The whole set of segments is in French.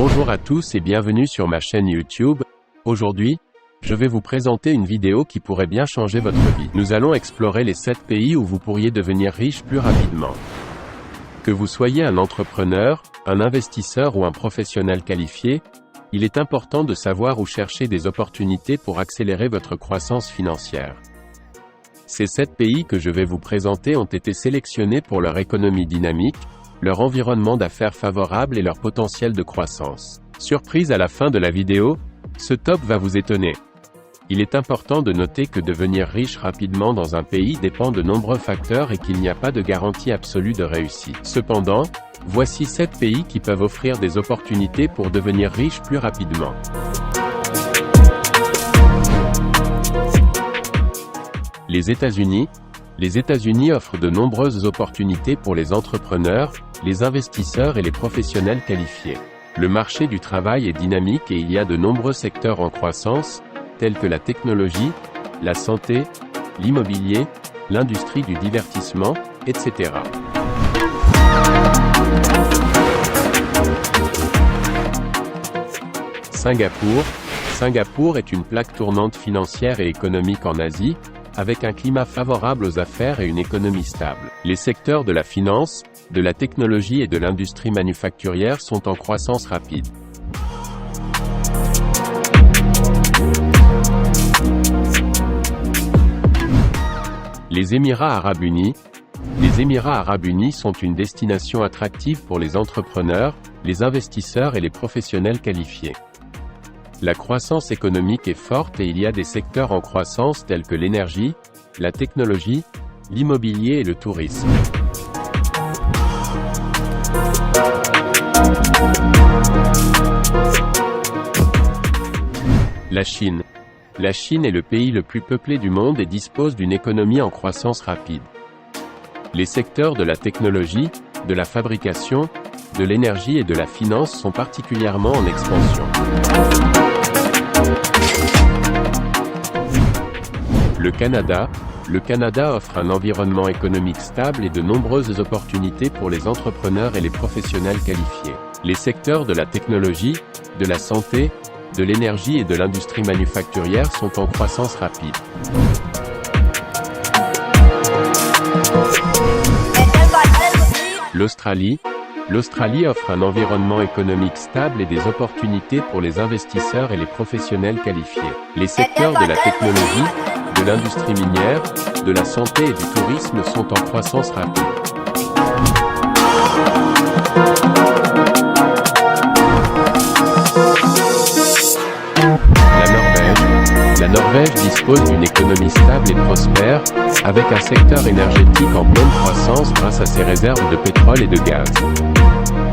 Bonjour à tous et bienvenue sur ma chaîne YouTube. Aujourd'hui, je vais vous présenter une vidéo qui pourrait bien changer votre vie. Nous allons explorer les 7 pays où vous pourriez devenir riche plus rapidement. Que vous soyez un entrepreneur, un investisseur ou un professionnel qualifié, il est important de savoir où chercher des opportunités pour accélérer votre croissance financière. Ces 7 pays que je vais vous présenter ont été sélectionnés pour leur économie dynamique, leur environnement d'affaires favorable et leur potentiel de croissance. Surprise à la fin de la vidéo, ce top va vous étonner. Il est important de noter que devenir riche rapidement dans un pays dépend de nombreux facteurs et qu'il n'y a pas de garantie absolue de réussite. Cependant, voici 7 pays qui peuvent offrir des opportunités pour devenir riche plus rapidement. Les États-Unis. Les États-Unis offrent de nombreuses opportunités pour les entrepreneurs, les investisseurs et les professionnels qualifiés. Le marché du travail est dynamique et il y a de nombreux secteurs en croissance, tels que la technologie, la santé, l'immobilier, l'industrie du divertissement, etc. Singapour. Singapour est une plaque tournante financière et économique en Asie, avec un climat favorable aux affaires et une économie stable. Les secteurs de la finance, de la technologie et de l'industrie manufacturière sont en croissance rapide. Les Émirats arabes unis. Les Émirats arabes unis sont une destination attractive pour les entrepreneurs, les investisseurs et les professionnels qualifiés. La croissance économique est forte et il y a des secteurs en croissance tels que l'énergie, la technologie, l'immobilier et le tourisme. La Chine. La Chine est le pays le plus peuplé du monde et dispose d'une économie en croissance rapide. Les secteurs de la technologie, de la fabrication, de l'énergie et de la finance sont particulièrement en expansion. Le Canada. Le Canada offre un environnement économique stable et de nombreuses opportunités pour les entrepreneurs et les professionnels qualifiés. Les secteurs de la technologie, de la santé, de l'énergie et de l'industrie manufacturière sont en croissance rapide. L'Australie. L'Australie offre un environnement économique stable et des opportunités pour les investisseurs et les professionnels qualifiés. Les secteurs de la technologie, de l'industrie minière, de la santé et du tourisme sont en croissance rapide. La Norvège. La Norvège dispose d'une économie stable et prospère, avec un secteur énergétique en pleine croissance grâce à ses réserves de pétrole et de gaz.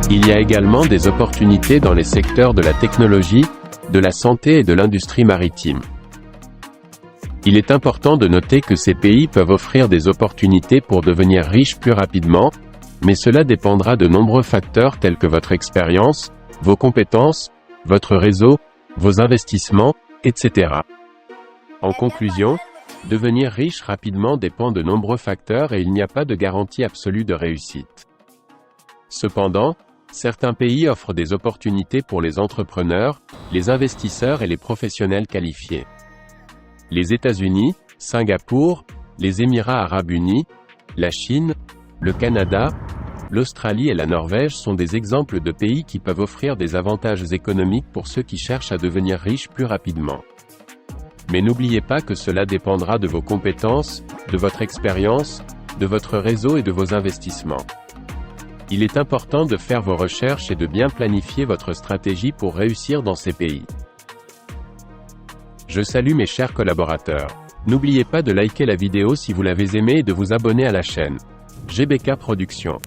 Il y a également des opportunités dans les secteurs de la technologie, de la santé et de l'industrie maritime. Il est important de noter que ces pays peuvent offrir des opportunités pour devenir riches plus rapidement, mais cela dépendra de nombreux facteurs tels que votre expérience, vos compétences, votre réseau, vos investissements, etc. En conclusion, devenir riche rapidement dépend de nombreux facteurs et il n'y a pas de garantie absolue de réussite. Cependant, certains pays offrent des opportunités pour les entrepreneurs, les investisseurs et les professionnels qualifiés. Les États-Unis, Singapour, les Émirats arabes unis, la Chine, le Canada, l'Australie et la Norvège sont des exemples de pays qui peuvent offrir des avantages économiques pour ceux qui cherchent à devenir riches plus rapidement. Mais n'oubliez pas que cela dépendra de vos compétences, de votre expérience, de votre réseau et de vos investissements. Il est important de faire vos recherches et de bien planifier votre stratégie pour réussir dans ces pays. Je salue mes chers collaborateurs. N'oubliez pas de liker la vidéo si vous l'avez aimée et de vous abonner à la chaîne. GBK Productions.